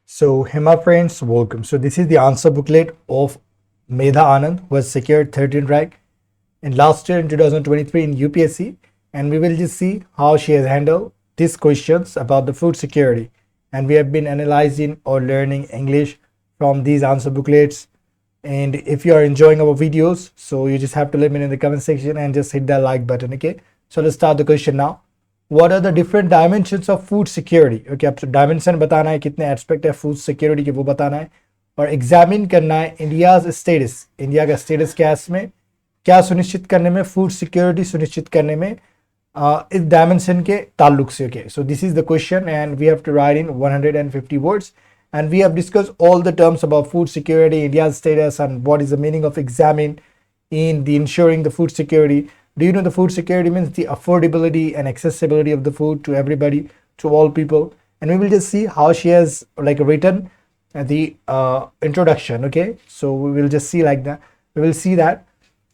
So, hey my friends, welcome. So, this is the answer booklet of Medha Anand, who has secured 13th rank in last year in 2023 in UPSC, and we will just see how she has handled these questions about the food security. And we have been analyzing or learning English from these answer booklets. And if you are enjoying our videos, so you just have to let me know in the comment section and just hit that like button. Okay, so let's start the question now. What are the different dimensions of food security? Okay, आपको dimension बताना है, कितने aspect है food security के वो बताना है, और एग्जामिन करना है इंडियाज स्टेटस, इंडिया का स्टेटस क्या है, इसमें क्या सुनिश्चित करने में, फूड सिक्योरिटी सुनिश्चित करने में इस डायमेंशन के ताल्लुक से. Okay, so this is the question and we have to write in 150 words and we have discussed all the terms about food security, India's status, and what is the meaning of examine in the ensuring the food security. Do you know the food security means the affordability and accessibility of the food to everybody, to all people? And we will just see how she has like written the introduction. Okay, so we will just see like that. We will see that.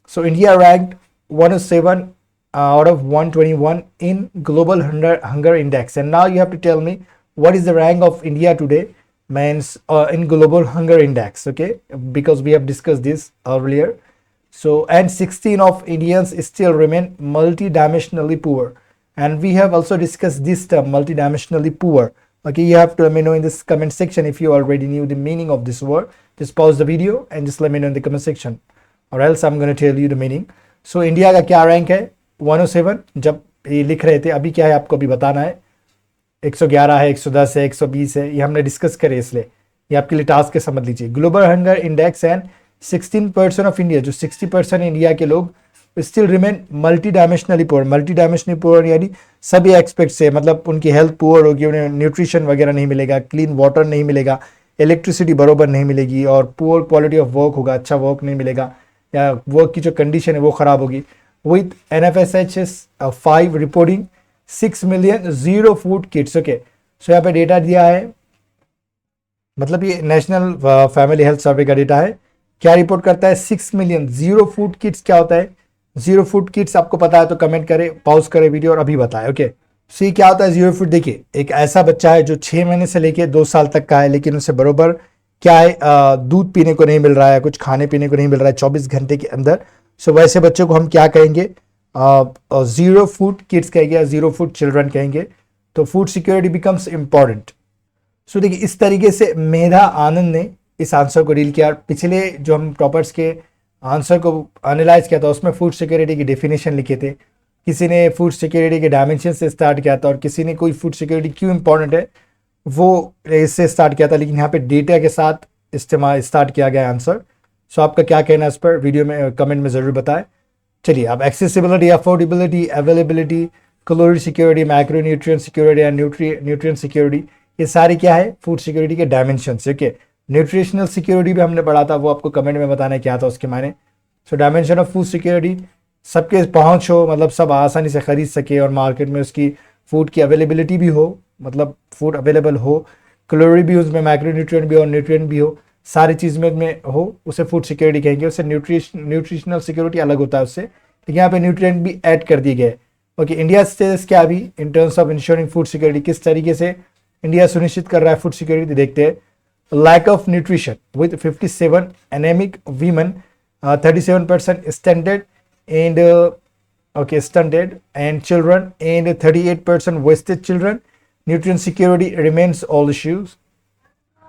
So India ranked 107 out of 121 in global hunger index. And now you have to tell me what is the rank of India today means in global hunger index. Okay, because we have discussed this earlier. So, and 16 of Indians still remain multidimensionally poor, and we have also discussed this term multidimensionally poor. Okay, you have to let me know in this comment section if you already knew the meaning of this word. Just pause the video and just let me know in the comment section, or else I'm going to tell you the meaning. So India का क्या rank है? 107. जब ये लिख रहे थे, अभी क्या है आपको भी बताना है. 111 है, 110 है, 120 है, ये हमने डिस्कस करे, इसलिए ये आपके लिए टास्क है, समझ लीजिए. Global hunger index and 16% of India, जो 60% इंडिया के लोग still remain multi dimensionally poor. Multi dimensionally poor यानी सभी एक्सपेक्ट से, मतलब उनकी हेल्थ पुअर होगी, उन्हें न्यूट्रिशन वगैरह नहीं मिलेगा, क्लीन वाटर नहीं मिलेगा, इलेक्ट्रिसिटी बरोबर नहीं मिलेगी, और पुअर क्वालिटी ऑफ वर्क होगा, अच्छा वर्क नहीं मिलेगा, या वर्क की जो कंडीशन है वो खराब होगी. With NFSHS 5 reporting 6 million zero food kits. Okay, so यहाँ पे डेटा दिया है, मतलब ये नेशनल फैमिली हेल्थ सर्वे का डेटा है. क्या रिपोर्ट करता है? 6 मिलियन जीरो फूड किट्स. क्या होता है जीरो फूड किट्स? आपको पता है तो कमेंट करें, पॉज करें वीडियो और अभी बताएं. ओके, सो ये क्या होता है जीरो फूड? देखिए, एक ऐसा बच्चा है जो 6 महीने से लेके 2 साल तक का है, लेकिन उसे बरोबर क्या है, दूध पीने को नहीं मिल रहा है, कुछ खाने पीने को नहीं मिल रहा है 24 घंटे के अंदर. सो वैसे बच्चों को हम क्या कहेंगे? जीरो फूड किड्स कहेंगे, जीरो फूड चिल्ड्रन कहेंगे. तो फूड सिक्योरिटी बिकम्स इंपॉर्टेंट. सो देखिए, इस तरीके से मेधा आनंद ने इस आंसर को डील किया. पिछले जो हम टॉपर्स के आंसर को एनालाइज किया था उसमें फूड सिक्योरिटी की डेफिनेशन लिखे थे, किसी ने फूड सिक्योरिटी के डायमेंशन से स्टार्ट किया था, और किसी ने कोई फूड सिक्योरिटी क्यों इंपॉर्टेंट है वो इससे स्टार्ट किया था, लेकिन यहाँ पे डेटा के साथ इस्तेमाल स्टार्ट किया गया आंसर. सो आपका क्या कहना है इस पर, वीडियो में कमेंट में ज़रूर बताएं. चलिए, अब accessibility, affordability, availability, calorie security, micronutrient security and nutrient security, ये सारी क्या है फूड सिक्योरिटी के डायमेंशन. ओके, न्यूट्रिशनल सिक्योरिटी भी हमने पढ़ा था, वो आपको कमेंट में बताना है क्या था उसके मायने. So dimension of food security, सबके पहुंच हो, मतलब सब आसानी से खरीद सके, और मार्केट में उसकी फूड की अवेलेबिलिटी भी हो, मतलब फूड अवेलेबल हो, कैलोरी भी उसमें, माइक्रोन्यूट्रिएंट भी और न्यूट्रिएंट भी हो, सारी चीज़ में हो, उसे फूड सिक्योरिटी कहेंगे. उससे न्यूट्रिशनल सिक्योरिटी अलग होता है उससे, लेकिन यहाँ पे न्यूट्रिएंट भी ऐड कर दिए गए. ओके, इंडिया स्टेटस क्या अभी in terms of ensuring food security, किस तरीके से इंडिया सुनिश्चित कर रहा है फूड सिक्योरिटी, देखते हैं. Lack of nutrition with 57 anaemic women, 37% stunted and okay stunted and children, and 38% wasted children. Nutrient security remains all issues.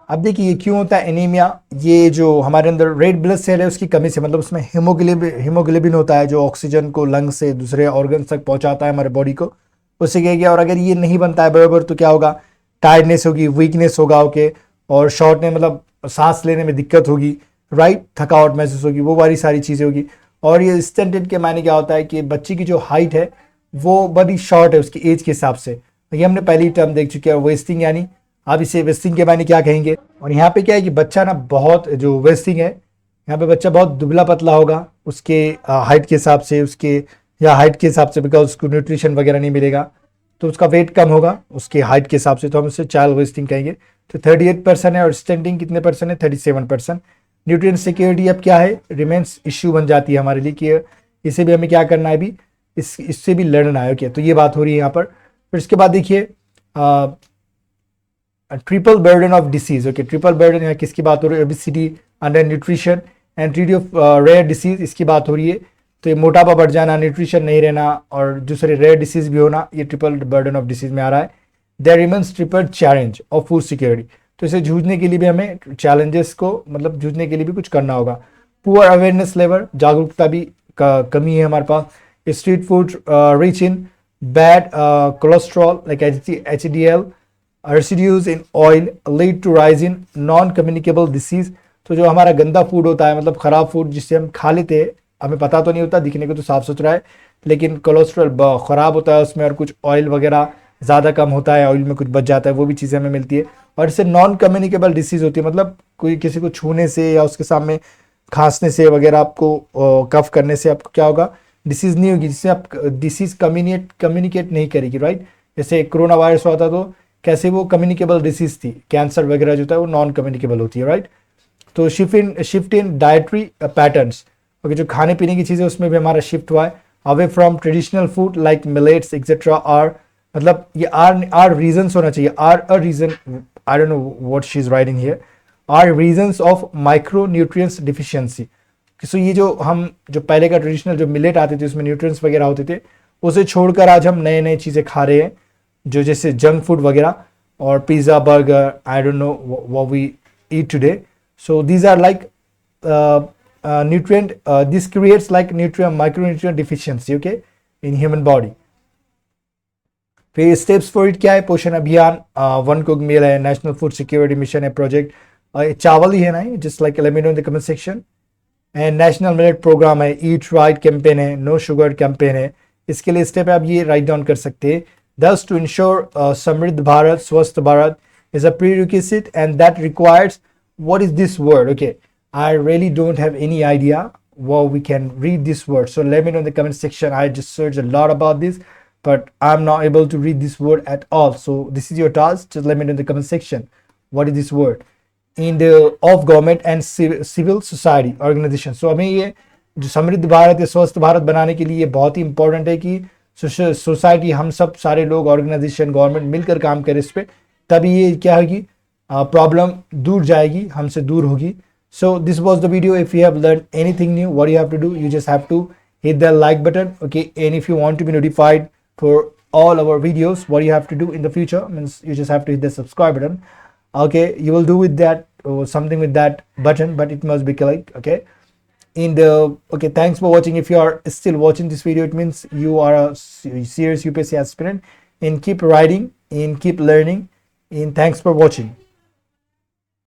अब देखिए, ये क्यों होता है एनीमिया? ये जो हमारे अंदर रेड ब्लड सेल है उसकी कमी से, मतलब उसमें हीमोग्लोबिन होता है जो ऑक्सीजन को लंग से दूसरे ऑर्गन तक पहुंचाता है हमारे बॉडी को, उससे क्या गया. और अगर ये नहीं बनता है बराबर तो क्या होगा? टायर्डनेस होगी, वीकनेस होगा. ओके, और शॉर्ट में मतलब सांस लेने में दिक्कत होगी, राइट, थकावट महसूस होगी, वो वाली सारी चीज़ें होगी. और ये स्टंटेड के मायने क्या होता है कि बच्चे की जो हाइट है वो बड़ी शॉर्ट है उसकी एज के हिसाब से. ये हमने पहली टर्म देख चुके हैं, वेस्टिंग, यानी आप इसे वेस्टिंग के मायने क्या कहेंगे. और यहाँ पे क्या है कि बच्चा ना बहुत, जो वेस्टिंग है यहाँ पे बच्चा बहुत दुबला पतला होगा उसके हाइट के हिसाब से, उसके या हाइट के हिसाब से, बिकॉज उसको न्यूट्रिशन वगैरह नहीं मिलेगा तो उसका वेट कम होगा उसके हाइट के हिसाब से, तो हम उसे चाइल्ड वेस्टिंग कहेंगे. तो 38% है, और स्टंटिंग कितने परसेंट है? 37%. न्यूट्रिएंट सिक्योरिटी अब क्या है, रिमेन्स इश्यू बन जाती है हमारे लिए कि इसे भी हमें क्या करना है, अभी इससे भी लड़ना है. ओके, तो ये बात हो रही है यहाँ पर. फिर इसके बाद देखिए triple burden of disease. Okay, triple burden यहाँ किसकी बात हो रही है? Obesity, under nutrition and treaty of rare disease, इसकी बात हो रही है. तो ये मोटापा बढ़ जाना, न्यूट्रिशन नहीं रहना और दूसरे रेयर डिसीज भी होना, ये ट्रिपल बर्डन ऑफ डिसीज में आ रहा है. There remains triple challenge of food security. तो इसे जूझने के लिए भी हमें चैलेंजेस को मतलब जूझने के लिए भी कुछ करना होगा. पुअर अवेयरनेस लेवल, जागरूकता भी कमी है हमारे पास. Street food rich in bad cholesterol like HDL residues in oil lead to rise in non communicable disease. तो जो हमारा गंदा फूड होता है, मतलब खराब फूड जिससे हम खा लेते हैं, हमें पता तो नहीं होता, दिखने को तो साफ सुथरा है, लेकिन कोलेस्ट्रॉल ख़राब होता है उसमें, और कुछ ऑयल वगैरह ज़्यादा कम होता है, ऑयल में कुछ बच जाता है, वो भी चीज़ें हमें मिलती है. और इससे नॉन कम्युनिकेबल डिसीज़ होती है, मतलब कोई किसी को छूने से या उसके सामने खांसने से वगैरह, आपको कफ करने से आपको क्या होगा, डिसीज़ नहीं होगी, जिससे आप डिसीज़ कम्युनिकेट नहीं करेगी, राइट. जैसे कोरोना वायरस हुआ था तो कैसे वो कम्युनिकेबल डिसीज़ थी, कैंसर वगैरह जो था वो नॉन कम्युनिकेबल होती है, राइट. तो shift in dietary patterns. Okay, जो खाने पीने की चीज़ें उसमें भी हमारा शिफ्ट हुआ है away from traditional food like millets etcetera. Are मतलब ये आर रीजन्स होना चाहिए, are a reason, I don't know what she is writing here, are reasons of micro nutrients deficiency. So ये जो पहले का ट्रेडिशनल जो मिलेट आते थे उसमें न्यूट्रिएंट्स वगैरह होते थे, उसे छोड़कर आज हम नए नए चीज़ें खा रहे हैं, जो जैसे जंक फूड वगैरह और pizza, burger, I don't know what we eat today. So these are like nutrient, this creates like micronutrient deficiency, okay, in human body. फिर स्टेप्स फॉर इट क्या है? Poshan Abhiyan, one cook meal है, national food security mission है, project चावल ही है ना, just like let me know in the comment section. And national millet programme है, ईट राइट कैंपेन है, नो शुगर कैंपेन है. इसके लिए स्टेप आप ये राइट डाउन कर सकते हैं. दस टू इंश्योर समृद्ध भारत, स्वस्थ Bharat is a prerequisite and that requires, what is this word? Okay, I really don't have any idea what we can read this word, so let me know in the comment section. I just searched a lot about this, but I'm not able to read this word at all, so this is your task. Just let me know in the comment section what is this word in the of government and civil society organization. So हमें ये जो समृद्ध भारत या स्वस्थ भारत बनाने के लिए ये बहुत ही इंपॉर्टेंट है कि सोसाइटी, हम सब सारे लोग, ऑर्गेनाइजेशन, गवर्नमेंट मिलकर काम करें इस पर, तभी ये क्या होगी, प्रॉब्लम दूर जाएगी, हमसे दूर होगी. So this was the video. If you have learn anything new, what you have to do, you just have to hit the like button, okay. And if you want to be notified for all our videos, what you have to do in the future means you just have to hit the subscribe button, okay. You will do with that or something with that button, but it must be clicked, okay. Okay, thanks for watching. If you are still watching this video, it means you are a serious UPSC aspirant, and keep writing and keep learning. And thanks for watching.